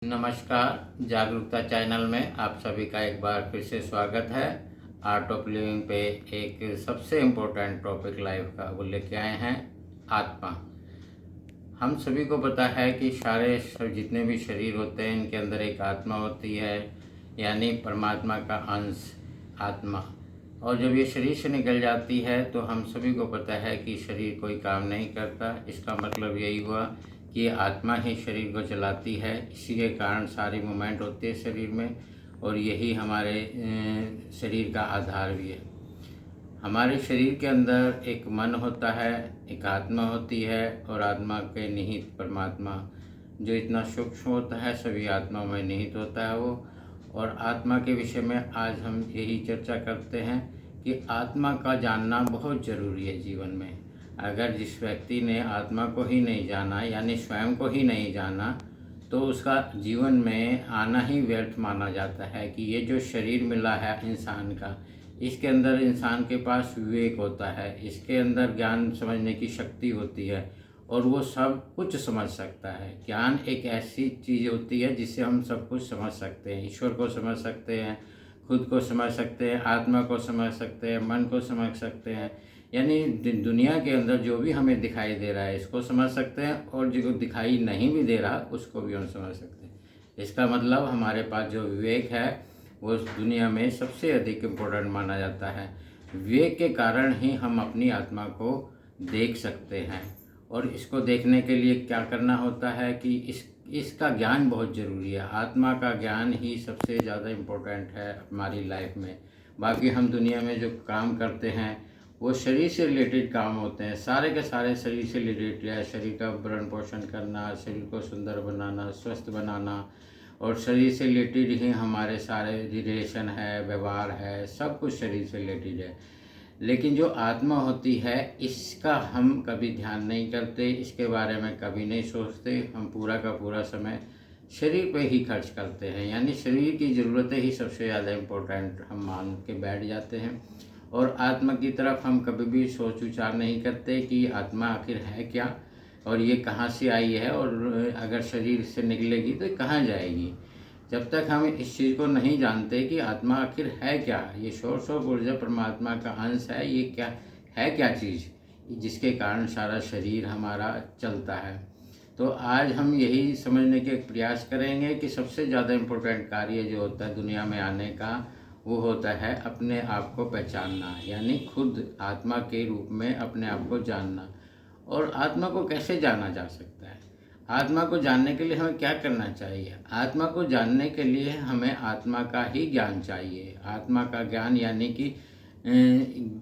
नमस्कार, जागरूकता चैनल में आप सभी का एक बार फिर से स्वागत है। आर्ट ऑफ लिविंग पे एक सबसे इम्पोर्टेंट टॉपिक लाइफ का वो लेके आए हैं, आत्मा। हम सभी को पता है कि सारे जितने भी शरीर होते हैं इनके अंदर एक आत्मा होती है, यानी परमात्मा का अंश आत्मा। और जब ये शरीर से निकल जाती है तो हम सभी को पता है कि शरीर कोई काम नहीं करता। इसका मतलब यही हुआ कि आत्मा ही शरीर को चलाती है। इसी के कारण सारी मूवमेंट होती है शरीर में, और यही हमारे शरीर का आधार भी है। हमारे शरीर के अंदर एक मन होता है, एक आत्मा होती है, और आत्मा के निहित परमात्मा जो इतना सूक्ष्म होता है सभी आत्मा में निहित होता है वो। और आत्मा के विषय में आज हम यही चर्चा करते हैं कि आत्मा का जानना बहुत ज़रूरी है जीवन में। अगर जिस व्यक्ति ने आत्मा को ही नहीं जाना, यानी स्वयं को ही नहीं जाना, तो उसका जीवन में आना ही व्यर्थ माना जाता है। कि ये जो शरीर मिला है इंसान का, इसके अंदर इंसान के पास विवेक होता है, इसके अंदर ज्ञान समझने की शक्ति होती है, और वो सब कुछ समझ सकता है। ज्ञान एक ऐसी चीज़ होती है जिससे हम सब कुछ समझ सकते हैं। ईश्वर को समझ सकते हैं, खुद को समझ सकते हैं, आत्मा को समझ सकते हैं, मन को समझ सकते हैं। यानी दुनिया के अंदर जो भी हमें दिखाई दे रहा है इसको समझ सकते हैं, और जो दिखाई नहीं भी दे रहा उसको भी हम समझ सकते हैं। इसका मतलब हमारे पास जो विवेक है वो इस दुनिया में सबसे अधिक इम्पोर्टेंट माना जाता है। विवेक के कारण ही हम अपनी आत्मा को देख सकते हैं। और इसको देखने के लिए क्या करना होता है कि इसका ज्ञान बहुत ज़रूरी है। आत्मा का ज्ञान ही सबसे ज़्यादा इम्पोर्टेंट है हमारी लाइफ में। बाकी हम दुनिया में जो काम करते हैं वो शरीर से रिलेटेड काम होते हैं, सारे के सारे शरीर से रिलेटेड है। शरीर का भरण पोषण करना, शरीर को सुंदर बनाना, स्वस्थ बनाना, और शरीर से रिलेटेड ही हमारे सारे रिलेशन है, व्यवहार है, सब कुछ शरीर से रिलेटेड है। लेकिन जो आत्मा होती है इसका हम कभी ध्यान नहीं करते, इसके बारे में कभी नहीं सोचते। हम पूरा का पूरा समय शरीर पे ही खर्च करते हैं, यानी शरीर की ज़रूरतें ही सबसे ज़्यादा इम्पोर्टेंट हम मान के बैठ जाते हैं। और आत्मा की तरफ हम कभी भी सोच विचार नहीं करते कि आत्मा आखिर है क्या, और ये कहाँ से आई है, और अगर शरीर से निकलेगी तो कहाँ जाएगी। जब तक हम इस चीज़ को नहीं जानते कि आत्मा आखिर है क्या, ये सोर्स ऑफ ऊर्जा परमात्मा का अंश है, ये क्या है, क्या चीज़ जिसके कारण सारा शरीर हमारा चलता है। तो आज हम यही समझने के प्रयास करेंगे कि सबसे ज़्यादा इम्पोर्टेंट कार्य जो होता है दुनिया में आने का वो होता है अपने आप को पहचानना, यानी खुद आत्मा के रूप में अपने आप को जानना। और आत्मा को कैसे जाना जा सकता है? आत्मा को जानने के लिए हमें क्या करना चाहिए? आत्मा को जानने के लिए हमें आत्मा का ही ज्ञान चाहिए। आत्मा का ज्ञान यानी कि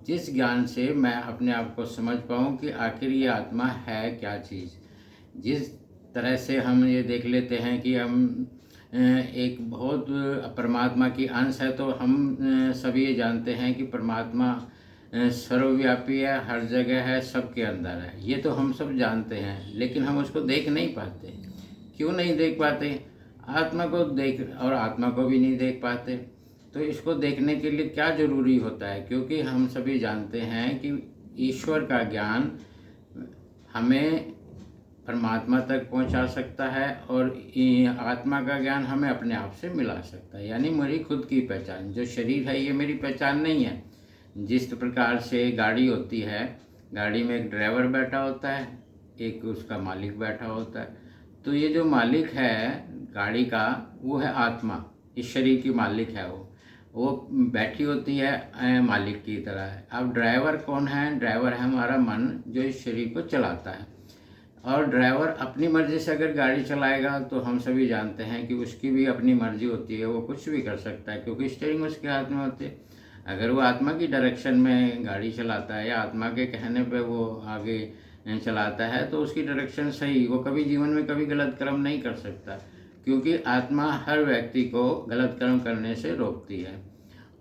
जिस ज्ञान से मैं अपने आप को समझ पाऊँ कि आखिर ये आत्मा है क्या चीज़। जिस तरह से हम ये देख लेते हैं कि हम एक बहुत परमात्मा की अंश है, तो हम सभी ये जानते हैं कि परमात्मा सर्वव्यापी है, हर जगह है, सबके अंदर है। ये तो हम सब जानते हैं, लेकिन हम उसको देख नहीं पाते। क्यों नहीं देख पाते? आत्मा को देख और आत्मा को भी नहीं देख पाते। तो इसको देखने के लिए क्या ज़रूरी होता है? क्योंकि हम सभी जानते हैं कि ईश्वर का ज्ञान हमें परमात्मा तक पहुंचा सकता है, और आत्मा का ज्ञान हमें अपने आप से मिला सकता है। यानी मेरी खुद की पहचान, जो शरीर है ये मेरी पहचान नहीं है। जिस प्रकार से गाड़ी होती है, गाड़ी में एक ड्राइवर बैठा होता है, एक उसका मालिक बैठा होता है। तो ये जो मालिक है गाड़ी का वो है आत्मा, इस शरीर की मालिक है वो बैठी होती है मालिक की तरह है। अब ड्राइवर कौन है? ड्राइवर है हमारा मन, जो इस शरीर को चलाता है। और ड्राइवर अपनी मर्ज़ी से अगर गाड़ी चलाएगा तो हम सभी जानते हैं कि उसकी भी अपनी मर्ज़ी होती है, वो कुछ भी कर सकता है क्योंकि स्टीयरिंग उसके हाथ में होती है। अगर वो आत्मा की डायरेक्शन में गाड़ी चलाता है या आत्मा के कहने पे वो आगे चलाता है तो उसकी डायरेक्शन सही, वो कभी जीवन में कभी गलत कर्म नहीं कर सकता, क्योंकि आत्मा हर व्यक्ति को गलत कर्म करने से रोकती है।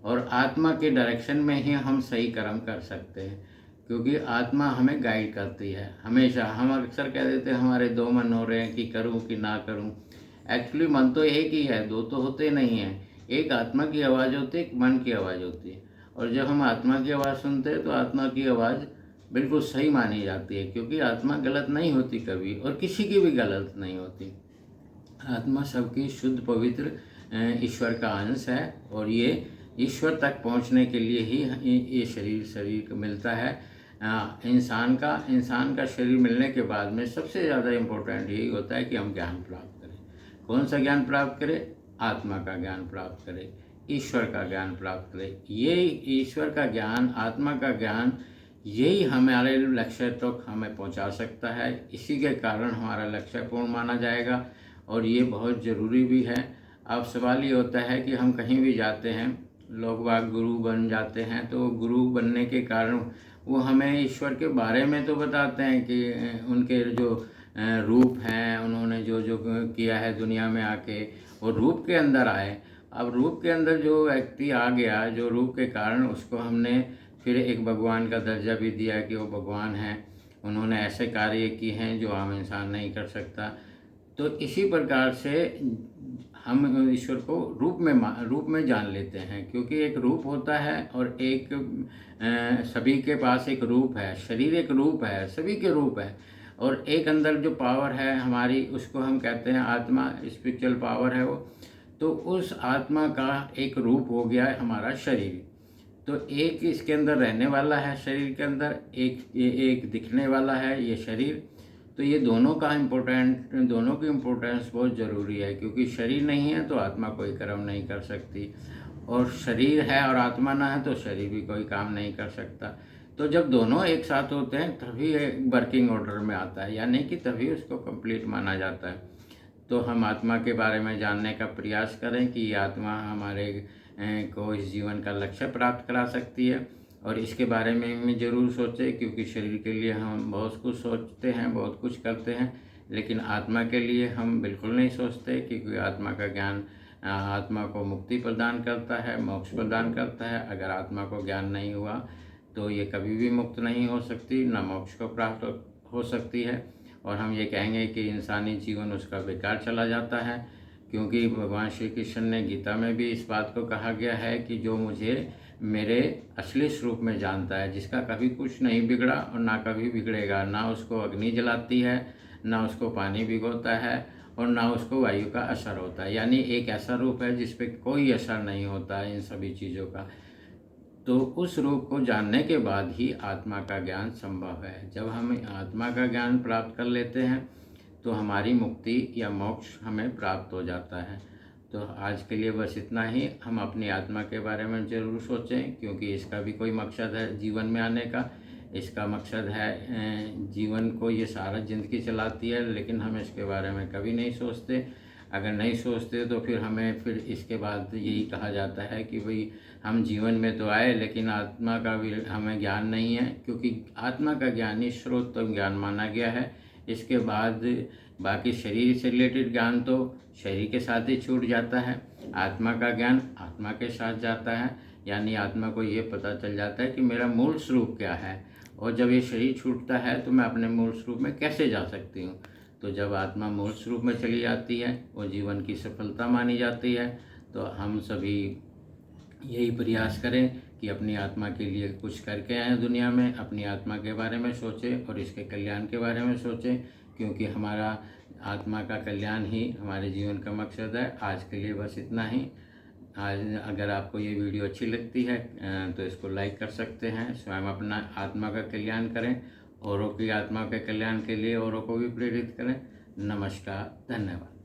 और आत्मा के डायरेक्शन में ही हम सही कर्म कर सकते हैं, क्योंकि आत्मा हमें गाइड करती है हमेशा। हम अक्सर कह देते हैं हमारे दो मन हो रहे हैं कि करूं कि ना करूं। एक्चुअली मन तो एक ही है, दो तो होते नहीं हैं। एक आत्मा की आवाज़ होती है, एक मन की आवाज़ होती है। और जब हम आत्मा की आवाज़ सुनते हैं तो आत्मा की आवाज़ बिल्कुल सही मानी जाती है, क्योंकि आत्मा गलत नहीं होती कभी, और किसी की भी गलत नहीं होती। आत्मा सबकी शुद्ध पवित्र ईश्वर का अंश है और ये ईश्वर तक पहुंचने के लिए ही ये शरीर को मिलता है। इंसान का शरीर मिलने के बाद में सबसे ज़्यादा इम्पोर्टेंट यही होता है कि हम ज्ञान प्राप्त करें। कौन सा ज्ञान प्राप्त करें? आत्मा का ज्ञान प्राप्त करें, ईश्वर का ज्ञान प्राप्त करें। ये ईश्वर का ज्ञान, आत्मा का ज्ञान, यही हमारे लक्ष्य तक हमें पहुंचा सकता है। इसी के कारण हमारा लक्ष्य पूर्ण माना जाएगा और ये बहुत ज़रूरी भी है। अब सवाल ये होता है कि हम कहीं भी जाते हैं, लोग बाग गुरु बन जाते हैं, तो गुरु बनने के कारण वो हमें ईश्वर के बारे में तो बताते हैं कि उनके जो रूप हैं, उन्होंने जो जो किया है दुनिया में आके, वो रूप के अंदर आए। अब रूप के अंदर जो व्यक्ति आ गया, जो रूप के कारण उसको हमने फिर एक भगवान का दर्जा भी दिया कि वो भगवान हैं, उन्होंने ऐसे कार्य किए हैं जो आम इंसान नहीं कर सकता। तो इसी प्रकार से हम ईश्वर को रूप में जान लेते हैं, क्योंकि एक रूप होता है और एक सभी के पास एक रूप है। शरीर एक रूप है, सभी के रूप है, और एक अंदर जो पावर है हमारी, उसको हम कहते हैं आत्मा, स्पिरिचुअल पावर है वो। तो उस आत्मा का एक रूप हो गया है हमारा शरीर। तो एक इसके अंदर रहने वाला है, शरीर के अंदर एक दिखने वाला है ये शरीर। तो ये दोनों की इम्पोर्टेंस बहुत ज़रूरी है, क्योंकि शरीर नहीं है तो आत्मा कोई कर्म नहीं कर सकती, और शरीर है और आत्मा ना है तो शरीर भी कोई काम नहीं कर सकता। तो जब दोनों एक साथ होते हैं तभी एक वर्किंग ऑर्डर में आता है, यानी कि तभी उसको कंप्लीट माना जाता है। तो हम आत्मा के बारे में जानने का प्रयास करें कि ये आत्मा हमारे को इस जीवन का लक्ष्य प्राप्त करा सकती है, और इसके बारे में ज़रूर सोचें, क्योंकि शरीर के लिए हम बहुत कुछ सोचते हैं, बहुत कुछ करते हैं, लेकिन आत्मा के लिए हम बिल्कुल नहीं सोचते, क्योंकि आत्मा का ज्ञान आत्मा को मुक्ति प्रदान करता है, मोक्ष प्रदान करता है। अगर आत्मा को ज्ञान नहीं हुआ तो ये कभी भी मुक्त नहीं हो सकती, न मोक्ष को प्राप्त हो सकती है, और हम ये कहेंगे कि इंसानी जीवन उसका बेकार चला जाता है। क्योंकि भगवान श्री कृष्ण ने गीता में भी इस बात को कहा गया है कि जो मुझे मेरे असली स्वरूप में जानता है, जिसका कभी कुछ नहीं बिगड़ा और ना कभी बिगड़ेगा, ना उसको अग्नि जलाती है, ना उसको पानी भिगोता है, और ना उसको वायु का असर होता है। यानी एक ऐसा रूप है जिस पे कोई असर नहीं होता है इन सभी चीज़ों का। तो उस रूप को जानने के बाद ही आत्मा का ज्ञान संभव है। जब हम आत्मा का ज्ञान प्राप्त कर लेते हैं तो हमारी मुक्ति या मोक्ष हमें प्राप्त हो जाता है। तो आज के लिए बस इतना ही। हम अपनी आत्मा के बारे में ज़रूर सोचें, क्योंकि इसका भी कोई मकसद है जीवन में आने का। इसका मकसद है जीवन को, ये सारा ज़िंदगी चलाती है, लेकिन हम इसके बारे में कभी नहीं सोचते। अगर नहीं सोचते तो फिर इसके बाद यही कहा जाता है कि भाई हम जीवन में तो आए, लेकिन आत्मा का भी हमें ज्ञान नहीं है, क्योंकि आत्मा का ज्ञान ही सर्वोत्तम ज्ञान माना गया है। इसके बाद बाकी शरीर से रिलेटेड ज्ञान तो शरीर के साथ ही छूट जाता है, आत्मा का ज्ञान आत्मा के साथ जाता है। यानी आत्मा को ये पता चल जाता है कि मेरा मूल स्वरूप क्या है, और जब ये शरीर छूटता है तो मैं अपने मूल स्वरूप में कैसे जा सकती हूँ। तो जब आत्मा मूल स्वरूप में चली जाती है वो जीवन की सफलता मानी जाती है। तो हम सभी यही प्रयास करें कि अपनी आत्मा के लिए कुछ करके आएँ दुनिया में, अपनी आत्मा के बारे में सोचें और इसके कल्याण के बारे में सोचें, क्योंकि हमारा आत्मा का कल्याण ही हमारे जीवन का मकसद है। आज के लिए बस इतना ही। आज अगर आपको ये वीडियो अच्छी लगती है तो इसको लाइक कर सकते हैं। स्वयं अपना आत्मा का कल्याण करें, औरों की आत्मा के कल्याण के लिए औरों को भी प्रेरित करें। नमस्कार, धन्यवाद।